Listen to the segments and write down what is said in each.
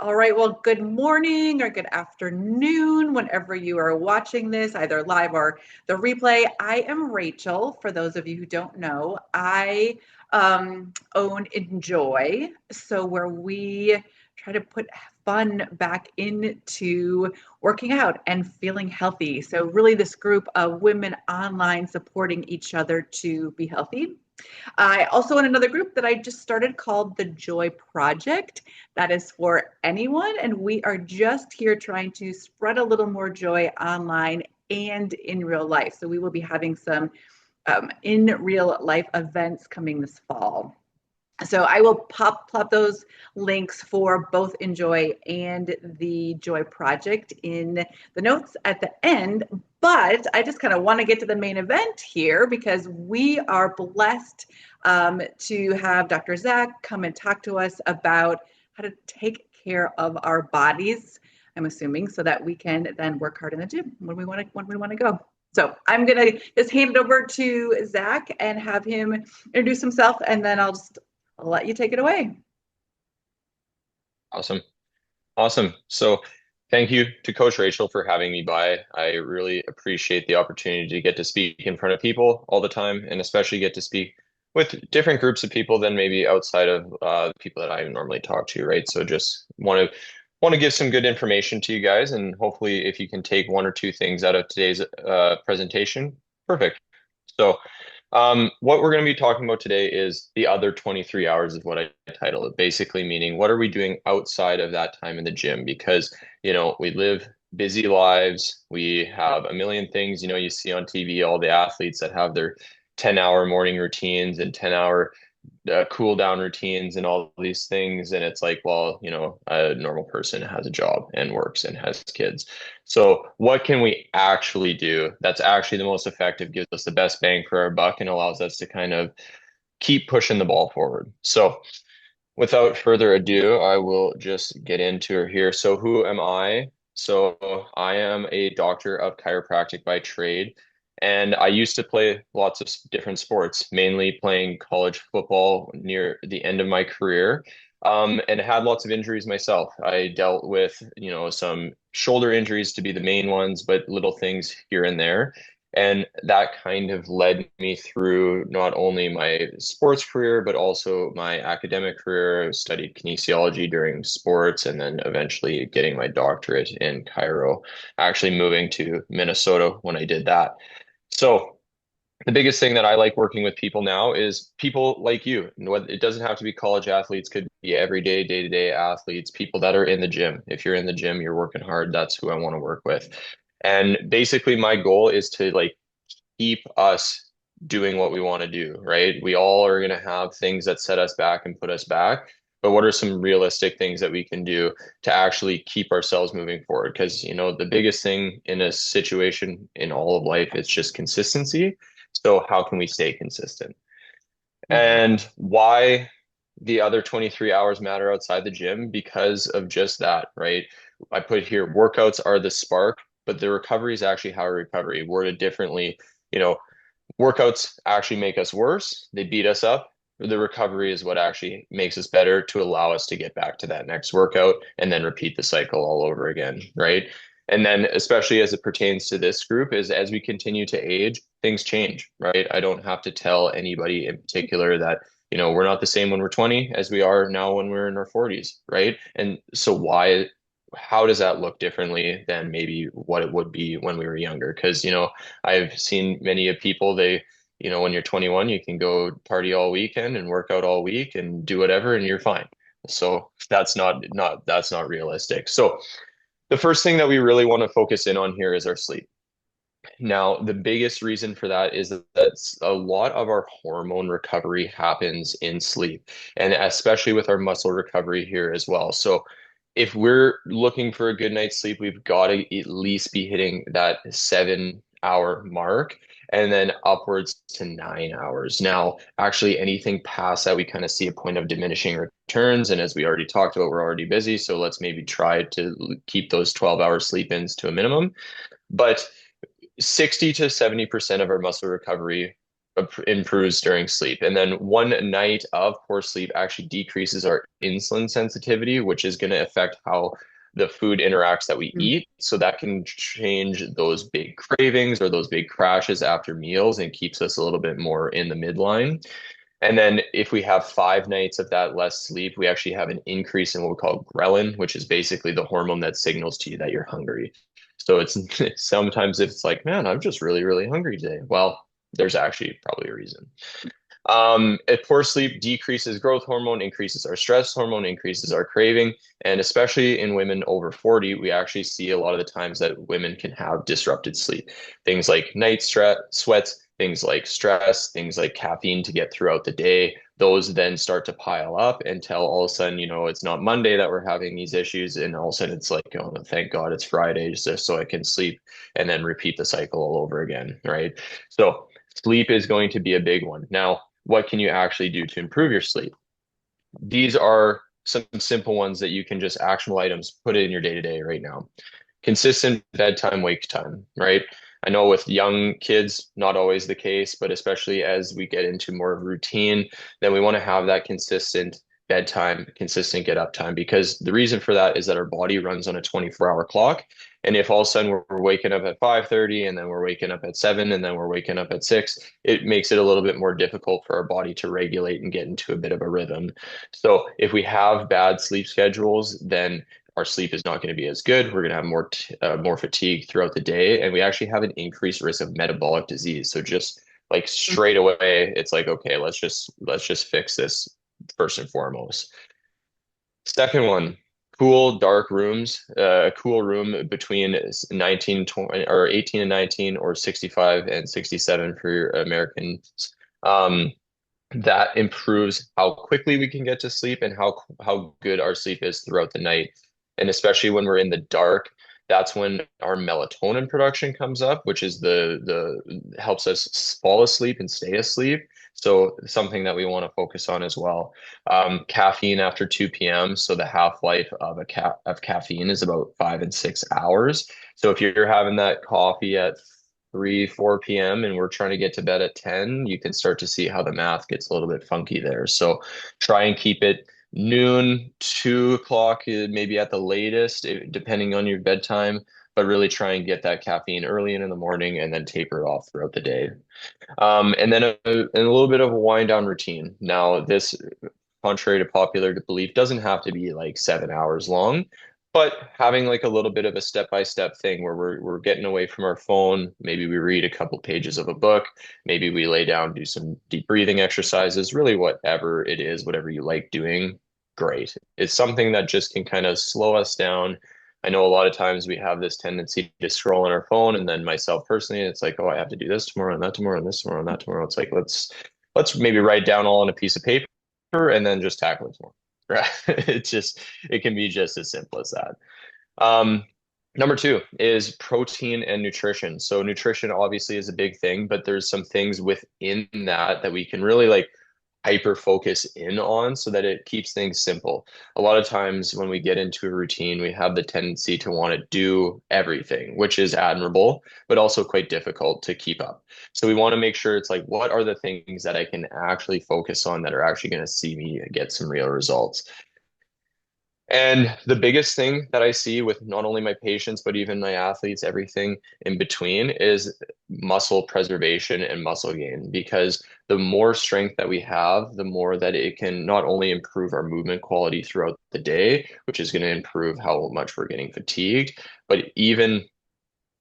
All right, well, good morning or good afternoon, whenever you are watching this, either live or the replay. I am Rachel. For those of you who don't know, I own Enjoy, so where we try to put fun back into working out and feeling healthy. So, really, this group of women online supporting each other to be healthy. I also own another group that I just started called the Joy Project. That is for anyone, and we are just here trying to spread a little more joy online and in real life. So we will be having some in real life events coming this fall. So I will plop those links for both Enjoy and the Joy Project in the notes at the end. But I just kind of want to get to the main event here because we are blessed to have Dr. Zach come and talk to us about how to take care of our bodies. I'm assuming so that we can then work hard in the gym when we want to go. So I'm gonna just hand it over to Zach and have him introduce himself, and then I'll let you take it away. Awesome. Awesome. So thank you to Coach Rachel for having me by. I really appreciate the opportunity to get to speak in front of people all the time and especially get to speak with different groups of people than maybe outside of people that I normally talk to, right? So just want to give some good information to you guys, and hopefully if you can take one or two things out of today's presentation, perfect. So what we're going to be talking about today is the other 23 hours is what I title it, basically meaning what are we doing outside of that time in the gym? Because, we live busy lives. We have a million things, you see on TV, all the athletes that have their 10-hour morning routines and 10-hour cool down routines and all these things. And it's like, well, a normal person has a job and works and has kids. So what can we actually do that's actually the most effective, gives us the best bang for our buck, and allows us to kind of keep pushing the ball forward? So without further ado, I will just get into it here. So who am I? So I am a doctor of chiropractic by trade. And I used to play lots of different sports, mainly playing college football near the end of my career, and had lots of injuries myself. I dealt with, some shoulder injuries to be the main ones, but little things here and there. And that kind of led me through not only my sports career, but also my academic career. I studied kinesiology during sports and then eventually getting my doctorate in chiro, actually moving to Minnesota when I did that. So the biggest thing that I like working with people now is people like you. It doesn't have to be college athletes, could be everyday, day-to-day athletes, people that are in the gym. If you're in the gym, you're working hard, that's who I want to work with. And basically my goal is to keep us doing what we want to do, right? We all are going to have things that set us back and put us back. But what are some realistic things that we can do to actually keep ourselves moving forward? Because, the biggest thing in a situation in all of life is just consistency. So how can we stay consistent? Mm-hmm. And why the other 23 hours matter outside the gym? Because of just that, right? I put here, workouts are the spark, but the recovery is actually how recovery. Worded differently, you know, workouts actually make us worse. They beat us up. The recovery is what actually makes us better to allow us to get back to that next workout and then repeat the cycle all over again, right? And then, especially as it pertains to this group, is as we continue to age, things change, right? I don't have to tell anybody in particular that, we're not the same when we're 20 as we are now when we're in our 40s, right? And so how does that look differently than maybe what it would be when we were younger? Because, I've seen many of people, when you're 21, you can go party all weekend and work out all week and do whatever and you're fine. So that's not realistic. So the first thing that we really want to focus in on here is our sleep. Now, the biggest reason for that is that a lot of our hormone recovery happens in sleep, and especially with our muscle recovery here as well. So, if we're looking for a good night's sleep, we've got to at least be hitting that 7 hour mark and then upwards to 9 hours. Now, actually, anything past that, we kind of see a point of diminishing returns. And as we already talked about, we're already busy. So, let's maybe try to keep those 12-hour sleep ins to a minimum. But 60 to 70% of our muscle recovery improves during sleep. And then one night of poor sleep actually decreases our insulin sensitivity, which is going to affect how the food interacts that we Mm. eat. So that can change those big cravings or those big crashes after meals and keeps us a little bit more in the midline. And then if we have 5 nights of that less sleep, we actually have an increase in what we call ghrelin, which is basically the hormone that signals to you that you're hungry. So it's sometimes it's like, man, I'm just really, really hungry today. Well, there's actually probably a reason. If poor sleep decreases growth hormone, increases our stress hormone, increases our craving, and especially in women over 40, we actually see a lot of the times that women can have disrupted sleep. Things like night sweats, things like stress, things like caffeine to get throughout the day. Those then start to pile up until all of a sudden, it's not Monday that we're having these issues, and all of a sudden it's like, oh, thank God it's Friday, just so I can sleep, and then repeat the cycle all over again, right? So sleep is going to be a big one. Now, what can you actually do to improve your sleep? These are some simple ones that you can just actionable items, put it in your day to day right now. Consistent bedtime, wake time, right? I know with young kids, not always the case, but especially as we get into more routine, then we want to have that consistent bedtime, consistent get up time, because the reason for that is that our body runs on a 24-hour clock. And if all of a sudden we're waking up at 5:30 and then we're waking up at 7 and then we're waking up at 6, it makes it a little bit more difficult for our body to regulate and get into a bit of a rhythm. So if we have bad sleep schedules, then our sleep is not going to be as good. We're going to have more fatigue throughout the day, and we actually have an increased risk of metabolic disease. So just like straight away, it's like, okay, let's just fix this first and foremost. Second one, cool, dark rooms. A cool room between 19, 20, or 18 and 19, or 65 and 67 for your Americans. That improves how quickly we can get to sleep and how good our sleep is throughout the night. And especially when we're in the dark, that's when our melatonin production comes up, which is the helps us fall asleep and stay asleep. So something that we want to focus on as well. Caffeine after 2 p.m. So the half-life of caffeine is about 5 and 6 hours. So if you're having that coffee at 3, 4 p.m. and we're trying to get to bed at 10, you can start to see how the math gets a little bit funky there. So try and keep it noon, 2 o'clock, maybe at the latest, depending on your bedtime, but really try and get that caffeine early in the morning and then taper it off throughout the day. And then a little bit of a wind down routine. Now, this, contrary to popular belief, doesn't have to be like 7 hours long, but having like a little bit of a step-by-step thing where we're getting away from our phone. Maybe we read a couple pages of a book. Maybe we lay down, do some deep breathing exercises, really whatever it is, whatever you like doing, great. It's something that just can kind of slow us down. I know a lot of times we have this tendency to scroll on our phone, and then myself personally, it's like, oh, I have to do this tomorrow and that tomorrow and this tomorrow and that tomorrow. It's like, let's maybe write down all on a piece of paper and then just tackle it tomorrow. Right? It can be just as simple as that. Um, Number two is protein and nutrition. So nutrition obviously is a big thing, but there's some things within that we can really like hyper focus in on so that it keeps things simple. A lot of times when we get into a routine, we have the tendency to want to do everything, which is admirable, but also quite difficult to keep up. So we want to make sure it's like, what are the things that I can actually focus on that are actually going to see me get some real results? And the biggest thing that I see with not only my patients, but even my athletes, everything in between, is muscle preservation and muscle gain. Because the more strength that we have, the more that it can not only improve our movement quality throughout the day, which is going to improve how much we're getting fatigued, but even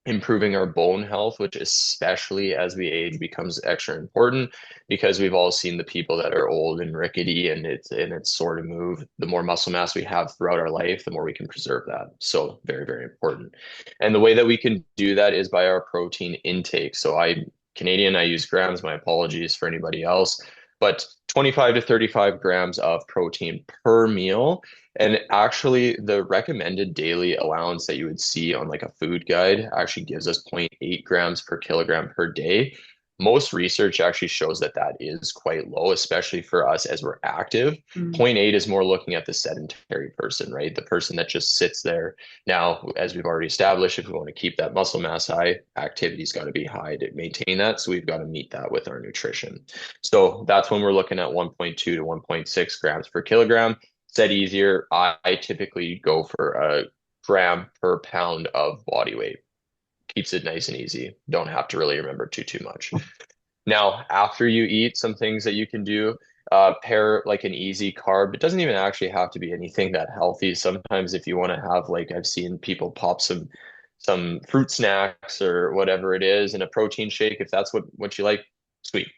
improving our bone health, which especially as we age becomes extra important, because we've all seen the people that are old and rickety and it's sore to move. The more muscle mass we have throughout our life, the more we can preserve that. So very, very important. And the way that we can do that is by our protein intake. So Canadian, I use grams, my apologies for anybody else, but 25 to 35 grams of protein per meal. And actually, the recommended daily allowance that you would see on like a food guide actually gives us 0.8 grams per kilogram per day. Most research actually shows that that is quite low, especially for us as we're active. Mm. Point eight is more looking at the sedentary person, right? The person that just sits there. Now, as we've already established, if we want to keep that muscle mass high, activity's got to be high to maintain that. So we've got to meet that with our nutrition. So that's when we're looking at 1.2 to 1.6 grams per kilogram. Said easier, I typically go for a gram per pound of body weight. Keeps it nice and easy. Don't have to really remember too much. Now, after you eat, some things that you can do, pair like an easy carb. It doesn't even actually have to be anything that healthy. Sometimes if you want to have, like I've seen people pop some fruit snacks or whatever it is in a protein shake, if that's what you like, sweet,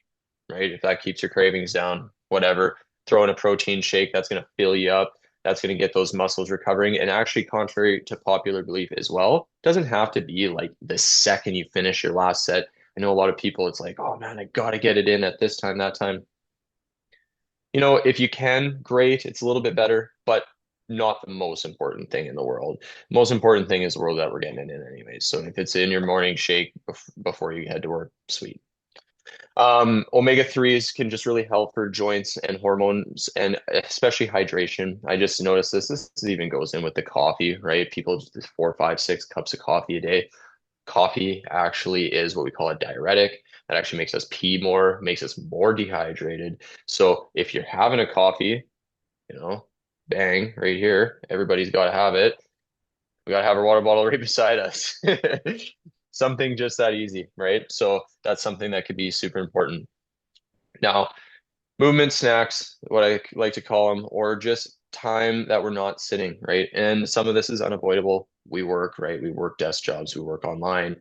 right? If that keeps your cravings down, whatever, throw in a protein shake, that's going to fill you up. That's going to get those muscles recovering. And actually, contrary to popular belief as well, it doesn't have to be like the second you finish your last set. I know a lot of people, it's like, oh man, I got to get it in at this time, that time. If you can, great. It's a little bit better, but not the most important thing in the world. Most important thing is the world that we're getting it in anyways. So if it's in your morning shake before you head to work, sweet. Omega 3s can just really help for joints and hormones and especially hydration. I just noticed this. This even goes in with the coffee, right? People just 4, 5, 6 cups of coffee a day. Coffee actually is what we call a diuretic. That actually makes us pee more, makes us more dehydrated. So if you're having a coffee, you know, bang, right here, everybody's got to have it. We got to have our water bottle right beside us. Something just that easy, right? So that's something that could be super important. Now, movement snacks, what I like to call them, or just time that we're not sitting, right? And some of this is unavoidable. We work, right? We work desk jobs, we work online.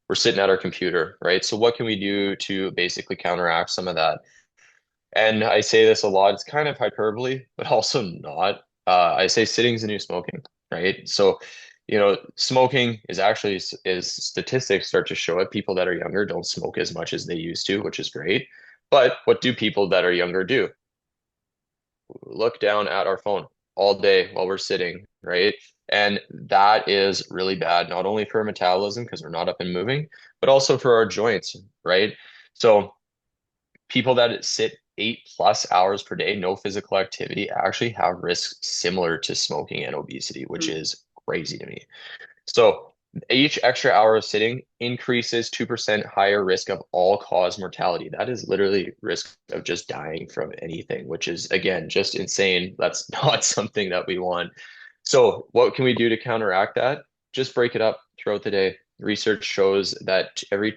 We're sitting at our computer, right? So what can we do to basically counteract some of that? And I say this a lot, it's kind of hyperbole, but also not. I say sitting's the new smoking, right? So, smoking is actually, is statistics start to show it. People that are younger don't smoke as much as they used to, which is great. But what do people that are younger do? Look down at our phone all day while we're sitting, right? And that is really bad, not only for our metabolism, because we're not up and moving, but also for our joints, right? So people that sit 8+ hours per day, no physical activity, actually have risks similar to smoking and obesity, which Mm. is crazy to me. So each extra hour of sitting increases 2% higher risk of all-cause mortality. That is literally risk of just dying from anything, which is, again, just insane. That's not something that we want. So what can we do to counteract that? Just break it up throughout the day. Research shows that every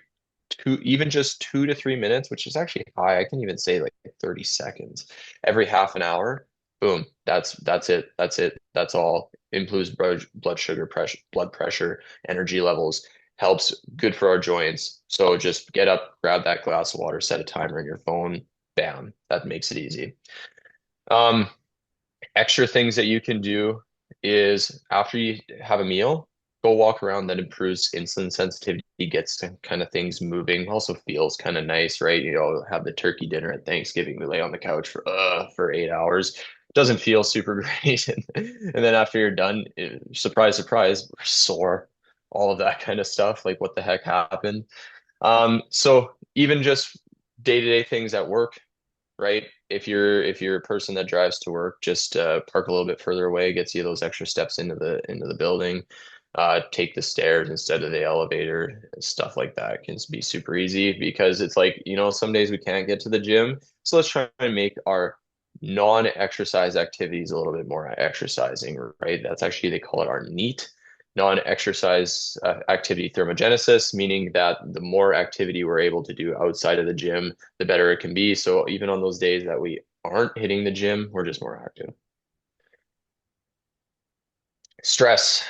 even just 2 to 3 minutes, which is actually high. I can even say like 30 seconds every half an hour. Boom. That's it. That's it. That's all. Improves blood sugar pressure, blood pressure, energy levels, helps good for our joints. So just get up, grab that glass of water, set a timer in your phone. Bam. That makes it easy. Um, Extra things that you can do is after you have a meal, go walk around. That improves insulin sensitivity, gets kind of things moving. Also feels kind of nice, right? Have the turkey dinner at Thanksgiving. We lay on the couch for 8 hours. Doesn't feel super great, and then after you're done, surprise, surprise, we're sore. All of that kind of stuff. Like what the heck happened? So even just day-to-day things at work, right? If you're a person that drives to work, just park a little bit further away, gets you those extra steps into the building. Take the stairs instead of the elevator. Stuff like that can be super easy because it's like, some days we can't get to the gym. So let's try and make our non-exercise activities a little bit more exercising, right? That's actually, they call it our NEAT, non-exercise activity thermogenesis, meaning that the more activity we're able to do outside of the gym, the better it can be. So even on those days that we aren't hitting the gym, we're just more active. Stress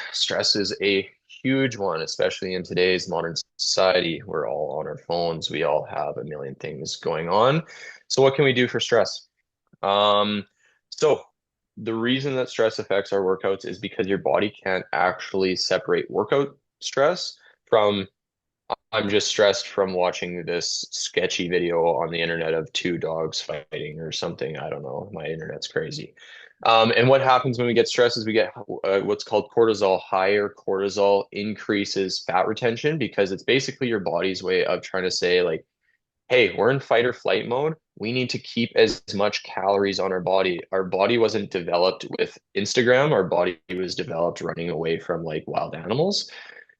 is a huge one, especially in today's modern society. We're all on our phones. We all have a million things going on. So what can we do for stress? So the reason that stress affects our workouts is because your body can't actually separate workout stress from I'm just stressed from watching this sketchy video on the internet of two dogs fighting or something. I don't know. My internet's crazy. And what happens when we get stressed is we get what's called cortisol. Higher cortisol increases fat retention because it's basically your body's way of trying to say, like, hey, we're in fight or flight mode. We need to keep as much calories on our body. Our body wasn't developed with Instagram. Our body was developed running away from like wild animals.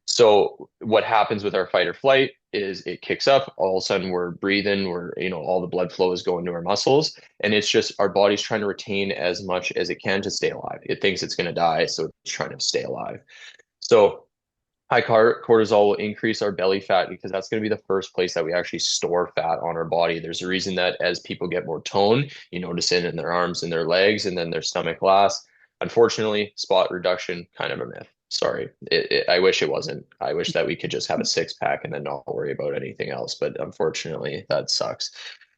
So what happens with our fight or flight is it kicks up. All of a sudden we're breathing, all the blood flow is going to our muscles. And it's just our body's trying to retain as much as it can to stay alive. It thinks it's going to die, so it's trying to stay alive. So cortisol will increase our belly fat because that's going to be the first place that we actually store fat on our body. There's a reason that as people get more tone, you notice it in their arms and their legs and then their stomach lasts. Unfortunately, spot reduction, kind of a myth. Sorry. I wish it wasn't. I wish that we could just have a six pack and then not worry about anything else. But unfortunately, that sucks.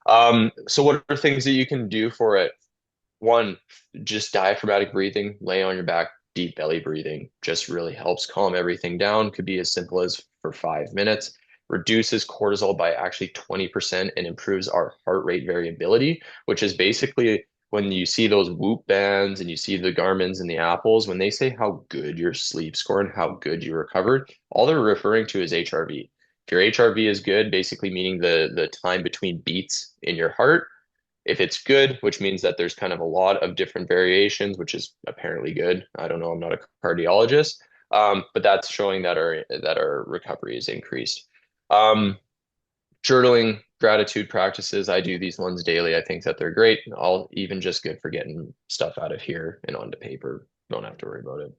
So what are things that you can do for it? One, just diaphragmatic breathing, lay on your back, deep belly breathing just really helps calm everything down. Could be as simple as for 5 minutes. Reduces cortisol by actually 20% and improves our heart rate variability, which is basically when you see those Whoop bands and you see the Garmins and the Apples, when they say how good your sleep score and how good you recovered, all they're referring to is HRV. If your HRV is good, basically meaning the time between beats in your heart, if it's good, which means that there's kind of a lot of different variations, which is apparently good. I don't know, I'm not a cardiologist, but that's showing that our recovery is increased. Um, Journaling, gratitude practices, I do these ones daily. I think that they're great. All even just good for getting stuff out of here and onto paper. Don't have to worry about it.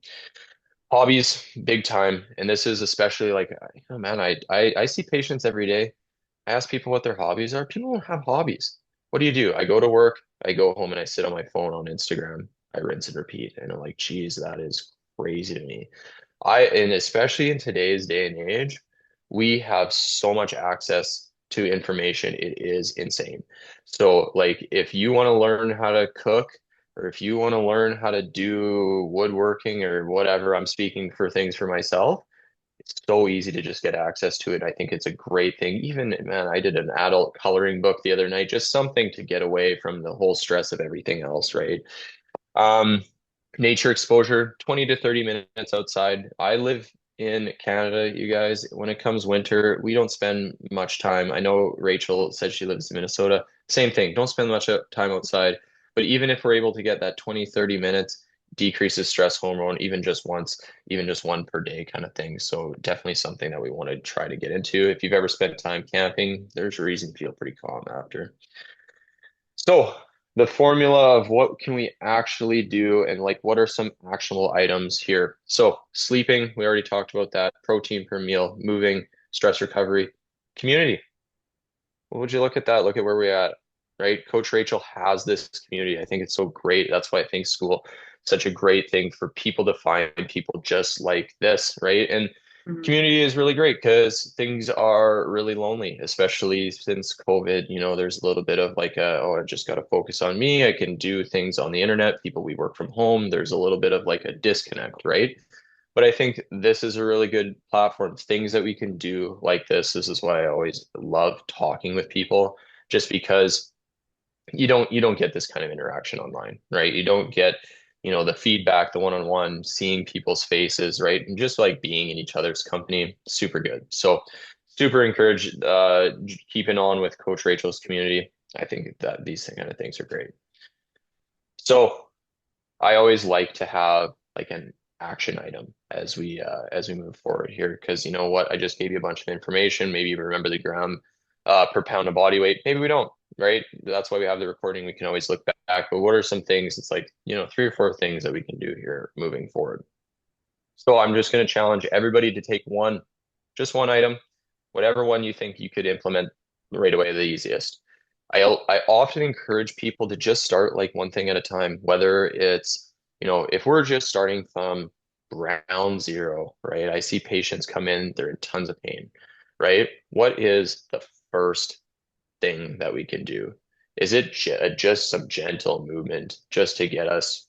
Hobbies, big time, and this is especially like, man, I see patients every day. I ask people what their hobbies are. People don't have hobbies. What do you do? I go to work, I go home, and I sit on my phone on Instagram. I rinse and repeat. And I'm like, geez, that is crazy to me. And especially in today's day and age, we have so much access to information. It is insane. So, like, if you want to learn how to cook, or if you want to learn how to do woodworking or whatever, I'm speaking for things for myself, it's so easy to just get access to it. I think it's a great thing. Even, man, I did an adult coloring book the other night, just something to get away from the whole stress of everything else, right? Um, Nature exposure, 20 to 30 minutes outside. I live in Canada, you guys. When it comes winter, we don't spend much time. I know Rachel said she lives in Minnesota. Same thing. Don't spend much time outside. But even if we're able to get that 20, 30 minutes, decreases stress hormone, even just once, even just one per day kind of thing. So definitely something that we want to try to get into. If you've ever spent time camping, there's a reason to feel pretty calm after. So the formula of what can we actually do and like what are some actionable items here? So sleeping, we already talked about that. Protein per meal, moving, stress recovery, community. What would you look at that? Look at where we're at, right? Coach Rachel has this community. I think it's so great. That's why I think school such a great thing for people to find people just like this, right? And Mhm. community is really great because things are really lonely, especially since COVID. There's a little bit of like, oh, I just got to focus on me. I can do things on the internet. People, we work from home. There's a little bit of like a disconnect, right? But I think this is a really good platform. Things that we can do like this. This is why I always love talking with people, just because you don't get this kind of interaction online, right? You don't get, the feedback, the one-on-one, seeing people's faces, right? And just like being in each other's company, super good. So super encouraged keeping on with Coach Rachel's community. I think that these kind of things are great. So I always like to have like an action item as we move forward here because you know what? I just gave you a bunch of information. Maybe you remember the gram per pound of body weight. Maybe we don't, right? That's why we have the recording. We can always look back. But what are some things? It's like, three or four things that we can do here moving forward. So I'm just going to challenge everybody to take just one item, whatever one you think you could implement right away the easiest. I often encourage people to just start like one thing at a time, whether it's, if we're just starting from ground zero, right? I see patients come in, they're in tons of pain, right? What is the first thing that we can do? Is it just some gentle movement just get us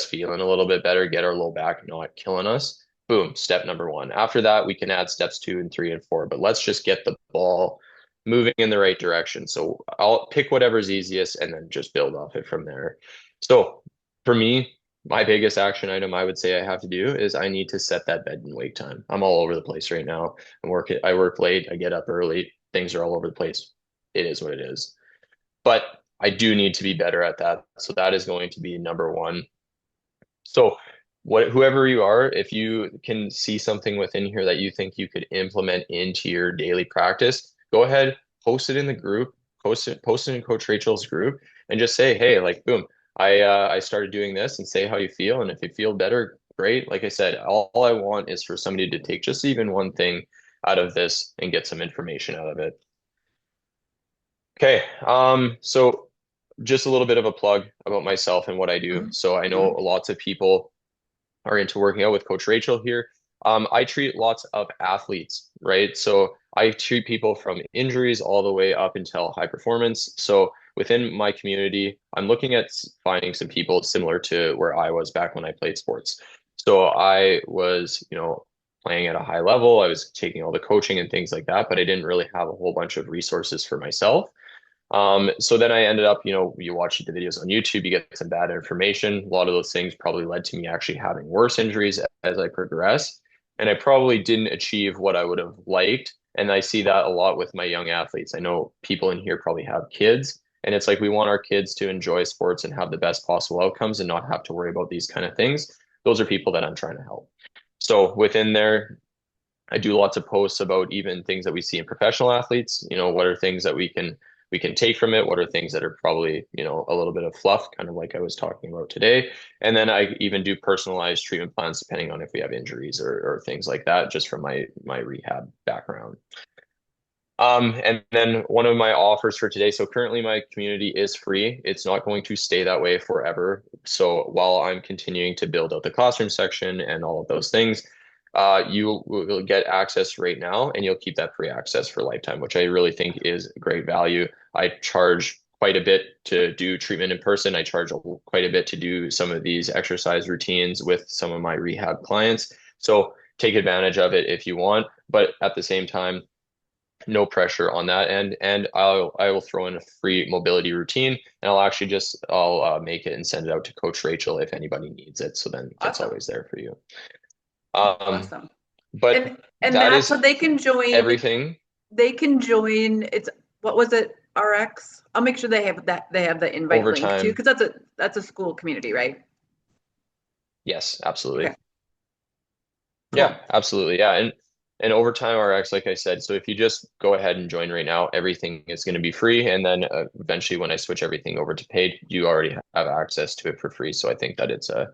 feeling a little bit better, get our low back not killing us? Boom, step number one. After that, we can add steps 2 and 3 and 4, but let's just get the ball moving in the right direction. So I'll pick whatever's easiest and then just build off it from there. So for me, my biggest action item I would say I have to do is I need to set that bed and wake time. I'm all over the place right now. I work late, I get up early, things are all over the place. it is what it is. But I do need to be better at that. So that is going to be number one. So whoever you are, if you can see something within here that you think you could implement into your daily practice, go ahead, post it in the group, post it in Coach Rachel's group, and just say, hey, like boom, I started doing this, and say how you feel. And if you feel better, great. Like I said, all I want is for somebody to take just even one thing out of this and get some information out of it. Okay, so just a little bit of a plug about myself and what I do. Mhm. So I know Mhm. lots of people are into working out with Coach Rachel here. I treat lots of athletes, right? So I treat people from injuries all the way up until high performance. So within my community, I'm looking at finding some people similar to where I was back when I played sports. So I was, playing at a high level. I was taking all the coaching and things like that, but I didn't really have a whole bunch of resources for myself. So then I ended up, you watch the videos on YouTube, you get some bad information. A lot of those things probably led to me actually having worse injuries as I progressed. And I probably didn't achieve what I would have liked. And I see that a lot with my young athletes. I know people in here probably have kids, and it's like we want our kids to enjoy sports and have the best possible outcomes and not have to worry about these kind of things. Those are people that I'm trying to help. So within there, I do lots of posts about even things that we see in professional athletes. What are things that we can take from it? What are things that are probably, a little bit of fluff, kind of like I was talking about today. And then I even do personalized treatment plans depending on if we have injuries or things like that, just from my rehab background. And then one of my offers for today. So currently my community is free. It's not going to stay that way forever. So while I'm continuing to build out the classroom section and all of those things, you will get access right now, and you'll keep that free access for lifetime, which I really think is great value. I charge quite a bit to do treatment in person. I charge quite a bit to do some of these exercise routines with some of my rehab clients. So take advantage of it if you want, but at the same time, no pressure on that end. And I will throw in a free mobility routine, and I'll make it and send it out to Coach Rachel if anybody needs it. So then that's Awesome. always there for you. Um, Awesome. but And that Matt, so is they can join, everything it's, what was it, RX? I'll make sure they have the invite link too, overtime. because that's a school community, right? Yes, Okay, absolutely. Yeah, cool. absolutely. Yeah. And overtime RX, like I said, so if you just go ahead and join right now, everything is going to be free. And then eventually when I switch everything over to paid, you already have access to it for free. So I think that it's a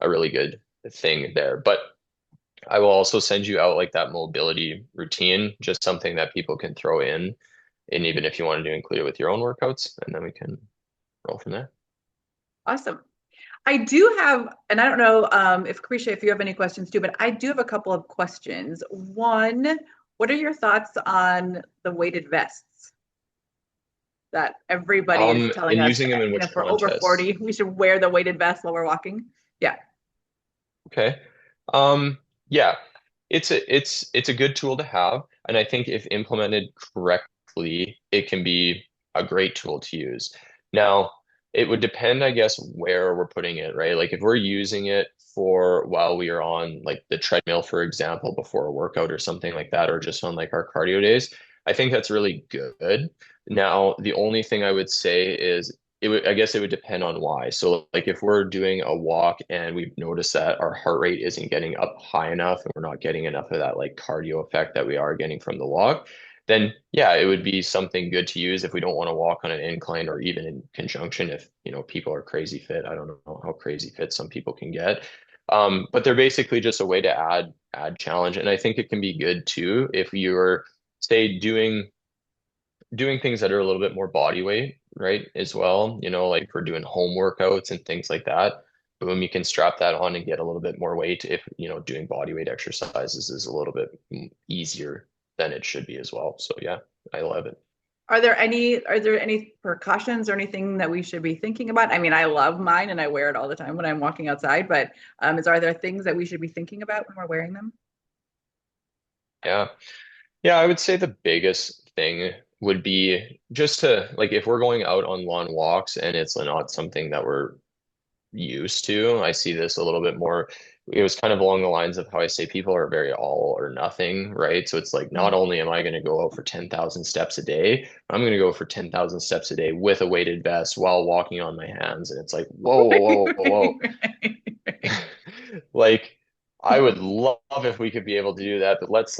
really good thing there. But I will also send you out like that mobility routine, just something that people can throw in. And even if you wanted to include it with your own workouts, and then we can roll from there. Awesome. I do have, and I don't know if Carisha, if you have any questions too, but I do have a couple of questions. One, what are your thoughts on the weighted vests that everybody is telling And us, using them in which if we're over contests? 40, we should wear the weighted vest while we're walking? Yeah. Okay. Yeah, it's a good tool to have, and I think if implemented correctly, it can be a great tool to use. Now, it would depend, I guess, where we're putting it, right? Like if we're using it for while we are on like the treadmill, for example, before a workout or something like that, or just on like our cardio days, I think that's really good. Now, the only thing I would say is I guess it would depend on why. So like if we're doing a walk and we've noticed that our heart rate isn't getting up high enough and we're not getting enough of that like cardio effect that we are getting from the walk, then yeah, it would be something good to use if we don't want to walk on an incline, or even in conjunction if, people are crazy fit. I don't know how crazy fit some people can get. But they're basically just a way to add challenge. And I think it can be good too if you're, say, doing things that are a little bit more body weight, right? As well, like if we're doing home workouts and things like that. Boom, you can strap that on and get a little bit more weight if, doing body weight exercises is a little bit easier than it should be as well. So yeah, I love it. Are there any precautions or anything that we should be thinking about? I mean, I love mine and I wear it all the time when I'm walking outside, but are there things that we should be thinking about when we're wearing them? Yeah. Yeah, I would say the biggest thing would be just to like if we're going out on long walks and it's not something that we're used to. I see this a little bit more. It was kind of along the lines of how I say people are very all or nothing, right? So it's like not Mhm. only am I going to go out for 10,000 steps a day, I'm going to go for 10,000 steps a day with a weighted vest while walking on my hands. And it's like, whoa, whoa, whoa, whoa, whoa. Right. Like I would love if we could be able to do that, but let's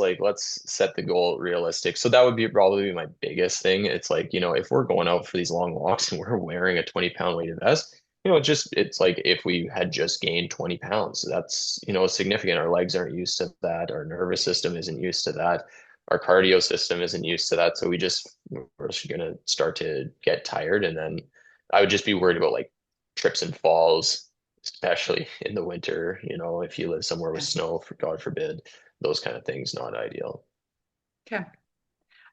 set the goal realistic. So that would be probably my biggest thing. It's like, if we're going out for these long walks and we're wearing a 20-pound weighted vest, it's like if we had just gained 20 pounds, that's, significant. Our legs aren't used to that. Our nervous system isn't used to that. Our cardio system isn't used to that. So we're just gonna start to get tired. And then I would just be worried about like trips and falls, especially in the winter, if you live somewhere with Yeah. snow, for God forbid, those kind of things, not ideal. Okay.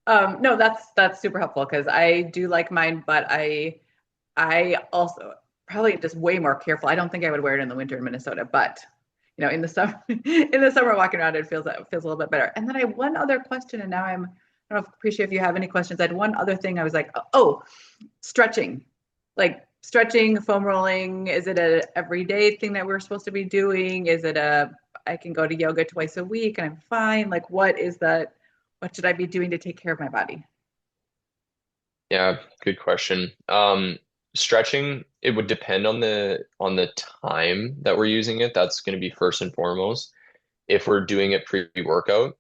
No, that's super helpful because I do like mine, but I also probably just way more careful. I don't think I would wear it in the winter in Minnesota, but in the summer, in the summer walking around, it feels a little bit better. And then I have one other question, and now I don't know, appreciate if you have any questions. I had one other thing. I was like, oh, stretching, like stretching, foam rolling. Is it a everyday thing that we're supposed to be doing? Is it I can go to yoga twice a week and I'm fine? Like, what is that? What should I be doing to take care of my body? Yeah, good question. Stretching, it would depend on the time that we're using it. That's going to be first and foremost. If we're doing it pre-workout,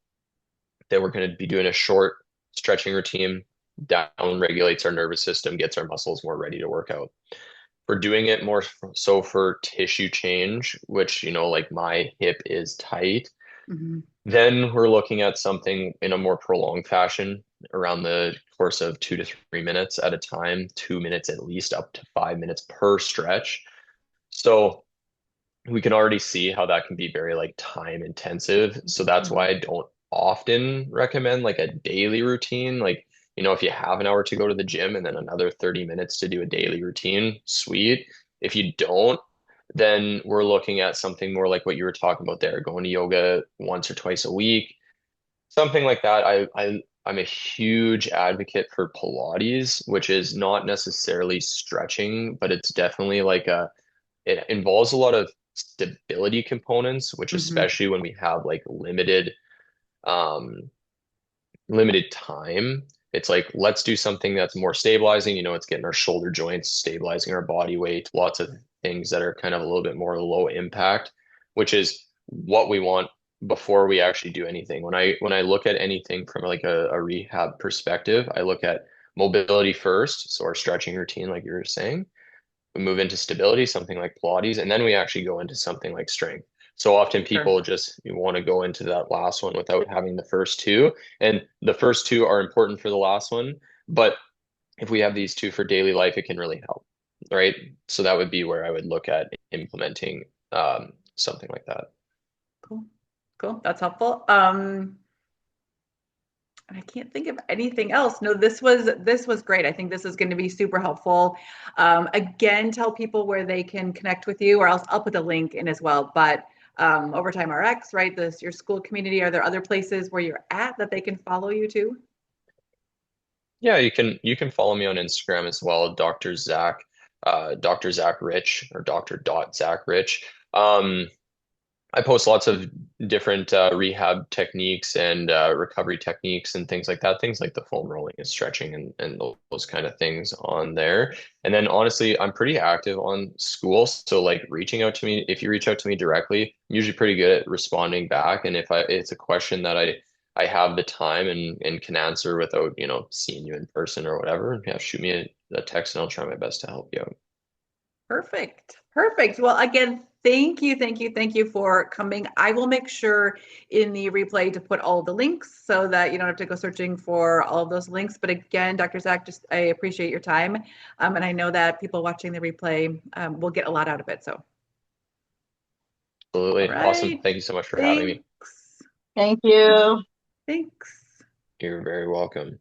then we're going to be doing a short stretching routine, down regulates our nervous system, gets our muscles more ready to work out. We're doing it more so for tissue change, which, like my hip is tight. Mm-hmm. Then we're looking at something in a more prolonged fashion around the course of 2 to 3 minutes at a time, 2 minutes at least, up to 5 minutes per stretch. So we can already see how that can be very like time intensive. So that's Mm-hmm. why I don't often recommend like a daily routine. Like, if you have an hour to go to the gym and then another 30 minutes to do a daily routine, sweet. If you don't, then we're looking at something more like what you were talking about there, going to yoga once or twice a week, something like that. I'm a huge advocate for Pilates, which is not necessarily stretching, but it's definitely like it involves a lot of stability components, which Mm-hmm. especially when we have like um limited time, it's like let's do something that's more stabilizing. It's getting our shoulder joints, stabilizing our body weight, lots of things that are kind of a little bit more low impact, which is what we want before we actually do anything. When I look at anything from like a rehab perspective, I look at mobility first, so our stretching routine, like you were saying. We move into stability, something like Pilates, and then we actually go into something like strength. So often Sure. people just want to go into that last one without having the first two. And the first two are important for the last one. But if we have these two for daily life, it can really help, right? So that would be where I would look at implementing something like that. Cool. Cool. That's helpful. And I can't think of anything else. No, this was great. I think this is going to be super helpful. Again, tell people where they can connect with you, or else I'll put the link in as well. But Overtime RX, right? This your school community. Are there other places where you're at that they can follow you too? Yeah, you can follow me on Instagram as well, Dr. Zach, Dr. Zach Rich or Dr. Zach Rich. I post lots of different rehab techniques and recovery techniques and things like that. Things like the foam rolling and stretching and those kind of things on there. And then honestly, I'm pretty active on school. So like reaching out to me, if you reach out to me directly, I'm usually pretty good at responding back. And if it's a question that I have the time and can answer without, seeing you in person or whatever, yeah, shoot me a text and I'll try my best to help you out. Perfect. Perfect. Well, again, thank you, thank you, thank you for coming. I will make sure in the replay to put all of the links so that you don't have to go searching for all of those links. But again, Dr. Zach, just I appreciate your time. And I know that people watching the replay will get a lot out of it. So, all Absolutely. Awesome. right. Thank you so much for having me. Thanks. Thank you. Thanks. You're very welcome.